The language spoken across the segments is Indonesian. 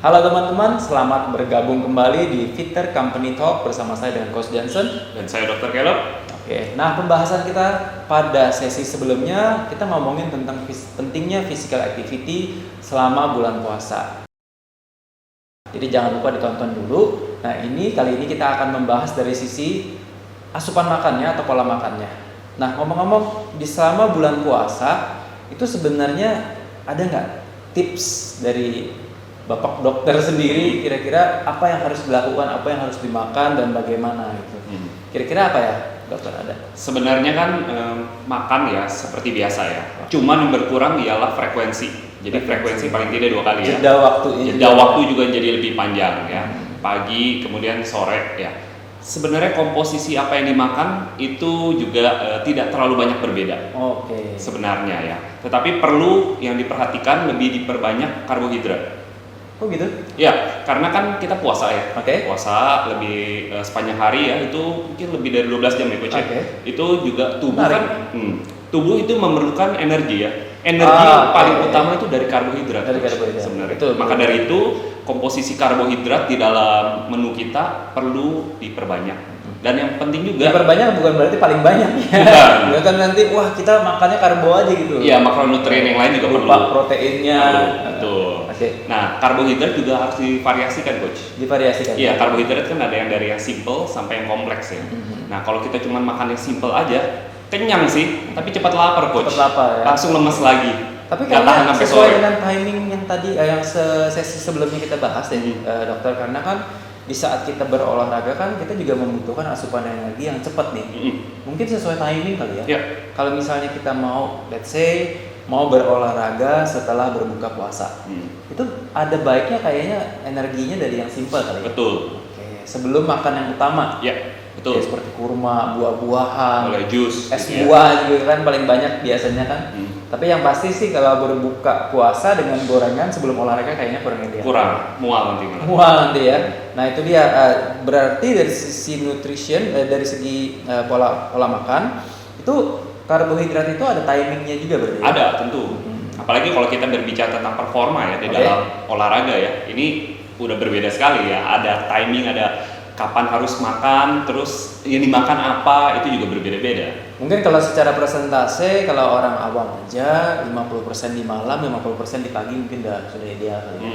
Halo teman-teman, selamat bergabung kembali di Fitter Company Talk bersama saya dengan Coach Johnson dan saya Dr. Caleb. Oke, nah pembahasan kita pada sesi sebelumnya kita ngomongin tentang pentingnya physical activity selama bulan puasa. Jadi jangan lupa ditonton dulu. Nah kali ini kita akan membahas dari sisi asupan makannya atau pola makannya. Nah ngomong-ngomong, di selama bulan puasa itu sebenarnya ada nggak tips dari Bapak dokter sendiri kira-kira apa yang harus dilakukan, apa yang harus dimakan dan bagaimana gitu. Kira-kira apa ya dokter ada? Sebenarnya kan makan ya seperti biasa ya. Cuman yang berkurang ialah frekuensi. Jadi frekuensi paling tidak 2 kali ya. Jeda waktu juga jadi lebih panjang ya. Pagi kemudian sore ya. Sebenarnya komposisi apa yang dimakan itu juga tidak terlalu banyak berbeda. Oke. Sebenarnya ya. Tetapi perlu yang diperhatikan lebih diperbanyak karbohidrat. Oh gitu? Ya, karena kan kita puasa ya. Oke. Puasa lebih sepanjang hari ya, itu mungkin lebih dari 12 jam ya Coach. Itu juga tubuh kan, tubuh itu memerlukan energi ya. Energi paling utama itu dari karbohidrat. Sebenarnya. Maka dari itu komposisi karbohidrat di dalam menu kita perlu diperbanyak. Dan yang penting juga diperbanyak bukan berarti paling banyak ya. Bukan. Kan nanti wah kita makannya karbo aja gitu. Iya, makronutrien yang lain juga perlu. Proteinnya. Betul. Nah, karbohidrat juga harus divariasikan, Coach. Divariasikan. Iya, karbohidrat kan ada yang dari yang simple sampai yang kompleks ya. Nah, kalau kita cuma makan yang simple aja, kenyang sih, tapi cepat lapar, Coach. Cepat lapar ya. Langsung lemes lagi. Tapi kayaknya sesuai dengan timing yang tadi yang sesi sebelumnya kita bahas ya, dokter, karena kan di saat kita berolahraga kan kita juga membutuhkan asupan energi yang cepat nih. Mungkin sesuai timing kali ya. Kalau misalnya kita mau, let's say mau berolahraga setelah berbuka puasa, itu ada baiknya kayaknya energinya dari yang simple kali ya. Betul. Oke, sebelum makan yang utama. Ya, betul. Ya, seperti kurma, buah-buahan, jus, es buah juga kan paling banyak biasanya kan. Tapi yang pasti sih kalau berbuka puasa dengan gorengan sebelum olahraga kayaknya kurang ideal. Mual nanti. Mual nanti ya. Nah itu dia, berarti dari sisi nutrition, dari segi pola makan itu karbohidrat itu ada timingnya juga berarti? Ada tentu. Apalagi kalau kita berbicara tentang performa ya di dalam olahraga ya, ini udah berbeda sekali ya. Ada timing, ada kapan harus makan, terus yang dimakan apa, itu juga berbeda-beda. Mungkin kalau secara persentase, kalau orang awam aja 50% di malam, 50% di pagi mungkin sudah ideal kali ya.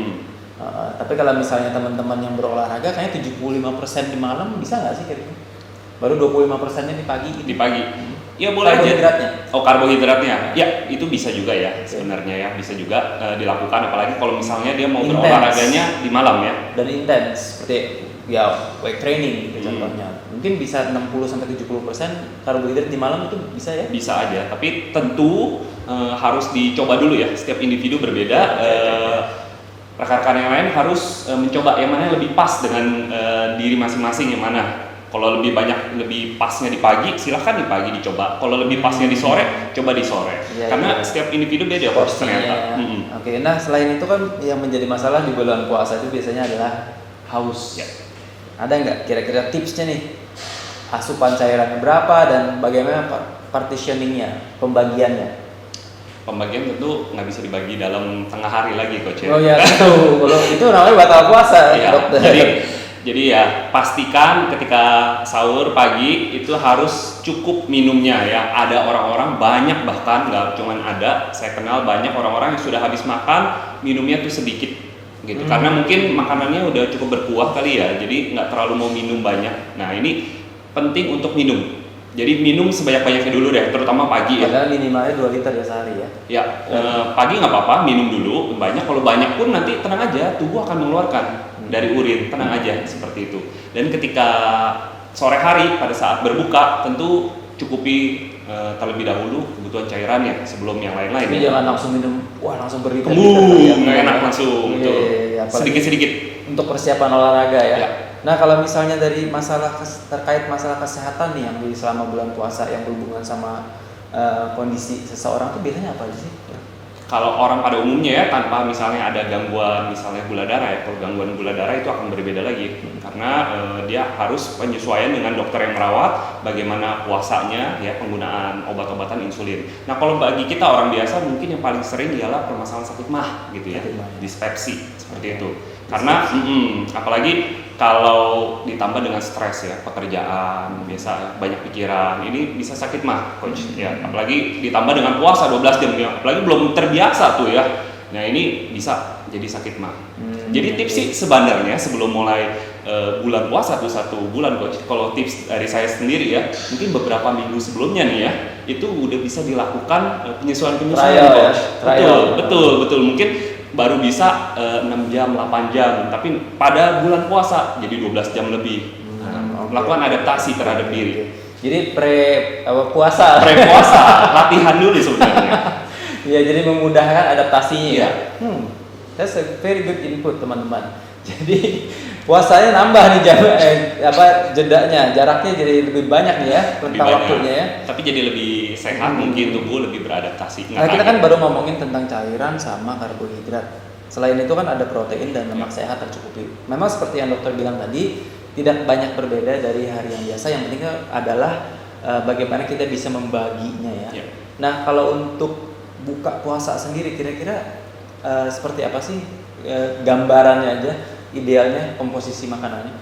Tapi kalau misalnya teman-teman yang berolahraga kayaknya 75% di malam bisa nggak sih kira-kira? Baru 25%-nya di pagi gitu. Di pagi. Ya boleh karbohidratnya. Aja. Karbohidratnya. Ya, itu bisa juga ya sebenarnya ya, bisa juga dilakukan apalagi kalau misalnya dia mau berolahraganya di malam ya. Dan intens seperti ya weight training gitu contohnya. Mungkin bisa 60-70% karbohidrat di malam itu bisa ya? Bisa aja, tapi tentu harus dicoba dulu ya. Setiap individu berbeda. Rekan-rekan yang lain harus mencoba yang mana yang lebih pas dengan diri masing-masing yang mana. Kalau lebih pasnya di pagi, silahkan di pagi dicoba. Kalau lebih pasnya di sore, coba di sore. Karena setiap individu beda kok ternyata. Oke, nah selain itu kan yang menjadi masalah di bulan puasa itu biasanya adalah haus. Ada nggak kira-kira tipsnya nih? Asupan cairannya berapa dan bagaimana partitioningnya, pembagiannya? Pembagian tentu nggak bisa dibagi dalam tengah hari lagi, Coach ya. Oh ya, tentu. Kalau itu namanya batal puasa, dokter. Jadi ya pastikan ketika sahur pagi itu harus cukup minumnya ya. Ada orang-orang banyak bahkan nggak cuman ada, saya kenal banyak orang-orang yang sudah habis makan minumnya tuh sedikit gitu. Karena mungkin makanannya udah cukup berkuah kali ya, jadi nggak terlalu mau minum banyak. Nah ini penting untuk minum. Jadi minum sebanyak-banyaknya dulu deh, terutama pagi ya. Padahal minimalnya 2 liter ya sehari ya. Ya, pagi nggak apa-apa, minum dulu banyak. Kalau banyak pun nanti tenang aja, tubuh akan mengeluarkan dari urin, tenang aja seperti itu. Dan ketika sore hari pada saat berbuka tentu cukupi terlebih dahulu kebutuhan cairannya sebelum yang lain-lain. Tapi jangan langsung minum, langsung berliter. Nggak enak langsung. Sedikit-sedikit untuk persiapan olahraga ya. Nah kalau misalnya dari terkait masalah kesehatan nih yang selama bulan puasa yang berhubungan sama kondisi seseorang tuh biasanya apa sih? Kalau orang pada umumnya ya tanpa misalnya ada gangguan misalnya gula darah ya, kalau gangguan gula darah itu akan berbeda lagi karena dia harus penyesuaian dengan dokter yang merawat, bagaimana puasanya ya, penggunaan obat-obatan insulin. Nah kalau bagi kita orang biasa mungkin yang paling sering ialah permasalahan sakit mah gitu ya, dispepsi seperti itu. Karena apalagi kalau ditambah dengan stres ya, pekerjaan, biasa banyak pikiran, ini bisa sakit mah coach ya. Apalagi ditambah dengan puasa 12 jam ya, apalagi belum terbiasa tuh ya. Nah, ini bisa jadi sakit mah. Jadi tips sih sebenarnya sebelum mulai bulan puasa tuh 1 bulan coach, kalau tips dari saya sendiri ya, mungkin beberapa minggu sebelumnya nih ya, itu udah bisa dilakukan penyesuaian-penyesuaian coach. Betul. Mungkin baru bisa 6 jam, 8 jam, tapi pada bulan puasa jadi 12 jam lebih. Melakukan adaptasi terhadap diri. Jadi puasa. Pre-puasa, latihan dulu sebenarnya. Ya, jadi memudahkan adaptasinya ya. Iya. That's a very good input teman-teman. Jadi puasanya nambah nih jedanya, jaraknya jadi lebih banyak nih ya rentang waktunya ya. Tapi jadi lebih sehat, mungkin tubuh lebih beradaptasi. Nah, kita kan baru ngomongin tentang cairan sama karbohidrat. Selain itu kan ada protein dan lemak sehat tercukupi. Memang seperti yang dokter bilang tadi, tidak banyak berbeda dari hari yang biasa. Yang penting adalah bagaimana kita bisa membaginya ya. Nah, kalau untuk buka puasa sendiri kira-kira seperti apa sih gambarannya aja, idealnya komposisi makanannya?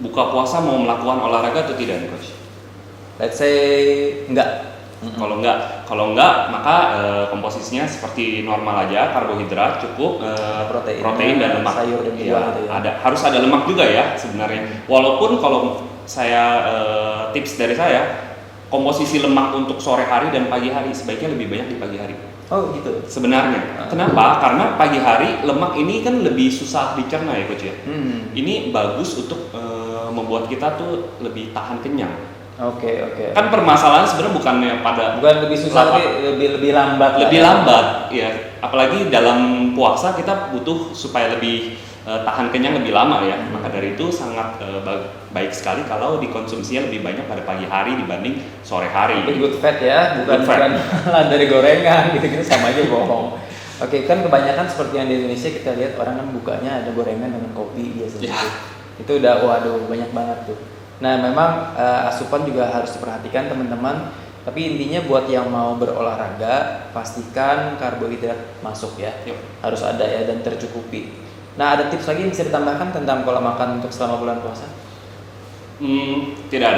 Buka puasa mau melakukan olahraga atau tidak, coach? Let's say enggak. Kalau enggak maka komposisinya seperti normal aja, karbohidrat cukup, protein dan lemak. Sayur dan buah gitu ya. Harus ada lemak juga ya sebenarnya. Walaupun kalau saya tips dari saya, komposisi lemak untuk sore hari dan pagi hari sebaiknya lebih banyak di pagi hari. Oh gitu. Sebenarnya. Kenapa? Karena pagi hari lemak ini kan lebih susah dicerna ya coach ya. Ini bagus untuk membuat kita tuh lebih tahan kenyang. Oke. Kan permasalahan sebenarnya bukan lebih susah tapi lebih lambat. Lebih lambat ya. Apalagi dalam puasa kita butuh supaya lebih tahan kenyang lebih lama ya. Maka dari itu sangat baik sekali kalau dikonsumsinya lebih banyak pada pagi hari dibanding sore hari. Tapi good fat ya, bukan dari gorengan gitu sama aja bohong. Oke, kan kebanyakan seperti yang di Indonesia kita lihat orang kan bukanya ada gorengan dengan kopi biasanya. Itu udah waduh banyak banget tuh. Nah, memang asupan juga harus diperhatikan teman-teman. Tapi intinya buat yang mau berolahraga, pastikan karbohidrat masuk ya. Harus ada ya dan tercukupi. Nah, ada tips lagi yang bisa ditambahkan tentang pola makan untuk selama bulan puasa? Tidak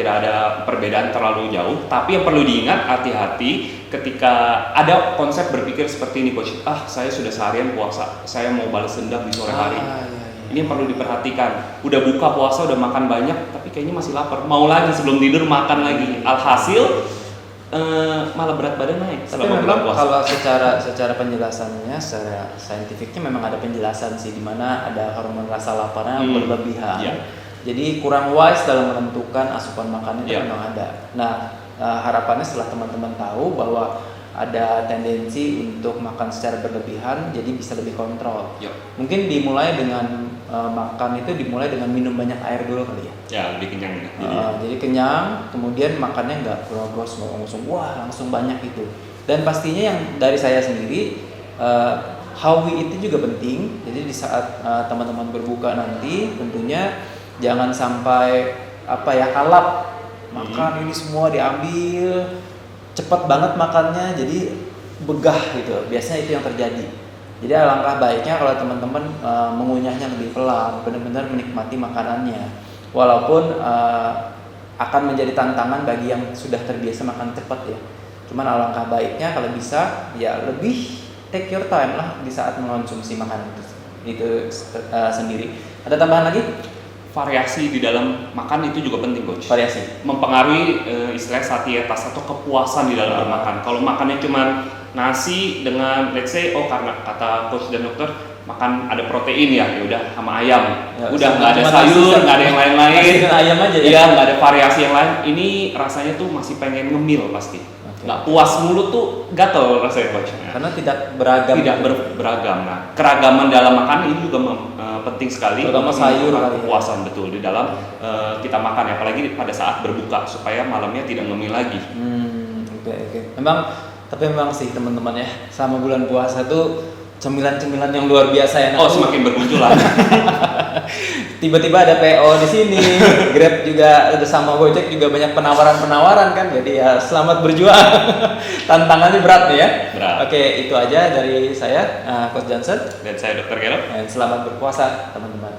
ada perbedaan terlalu jauh. Tapi yang perlu diingat, hati-hati ketika ada konsep berpikir seperti ini, coach. Saya sudah seharian puasa, saya mau balas dendam di sore hari. Ini yang perlu diperhatikan. Udah buka puasa, udah makan banyak, tapi kayaknya masih lapar. Mau lagi sebelum tidur makan lagi. Alhasil malah berat badan naik. Tapi memang kalau secara penjelasannya, secara saintifiknya memang ada penjelasan sih, di mana ada hormon rasa laparnya berlebihan. Jadi kurang wise dalam menentukan asupan makannya itu memang ada. Nah, harapannya setelah teman-teman tahu bahwa ada tendensi untuk makan secara berlebihan, jadi bisa lebih kontrol. Mungkin dimulai dengan makan itu dimulai dengan minum banyak air dulu kali ya. Ya, lebih kenyang. Jadi kenyang, kemudian makannya nggak gros-gros, langsung banyak itu. Dan pastinya yang dari saya sendiri, hawi itu juga penting. Jadi di saat teman-teman berbuka nanti, tentunya jangan sampai kalap makan ini semua diambil, cepat banget makannya, jadi begah gitu. Biasanya itu yang terjadi. Jadi alangkah baiknya kalau teman-teman mengunyahnya lebih pelan, benar-benar menikmati makanannya. Walaupun akan menjadi tantangan bagi yang sudah terbiasa makan cepat ya. Cuman alangkah baiknya kalau bisa ya lebih take your time lah di saat mengonsumsi makanan itu sendiri. Ada tambahan lagi? Variasi di dalam makan itu juga penting, coach. Variasi mempengaruhi istilah satietas atau kepuasan di dalam bermakan. Kalau makannya cuma nasi dengan let's say karena kata coach dan dokter makan ada protein ya udah sama ayam, udah nggak ada sayur, nggak ada yang lain-lain, ayam aja ya. Iya, nggak ada variasi yang lain. Ini rasanya tuh masih pengen ngemil pasti. Nggak puas mulut tuh gatel rasanya, coach. Karena tidak beragam. Beragam. Nah, keragaman dalam makan ini juga penting sekali. Terutama sayur kepuasan betul di dalam kita makan, apalagi pada saat berbuka supaya malamnya tidak ngemil lagi. Oke. Memang sih teman-teman ya, selama bulan puasa tuh cemilan-cemilan yang luar biasa enak. Semakin bermunculan. tiba-tiba ada PO di sini, Grab juga ada sama Gojek juga banyak penawaran-penawaran kan. Jadi ya selamat berjuang. Tantangannya berat nih ya. Berat. Oke, itu aja dari saya, Coach Johnson. Dan saya Dr. Gelo. Dan selamat berpuasa teman-teman.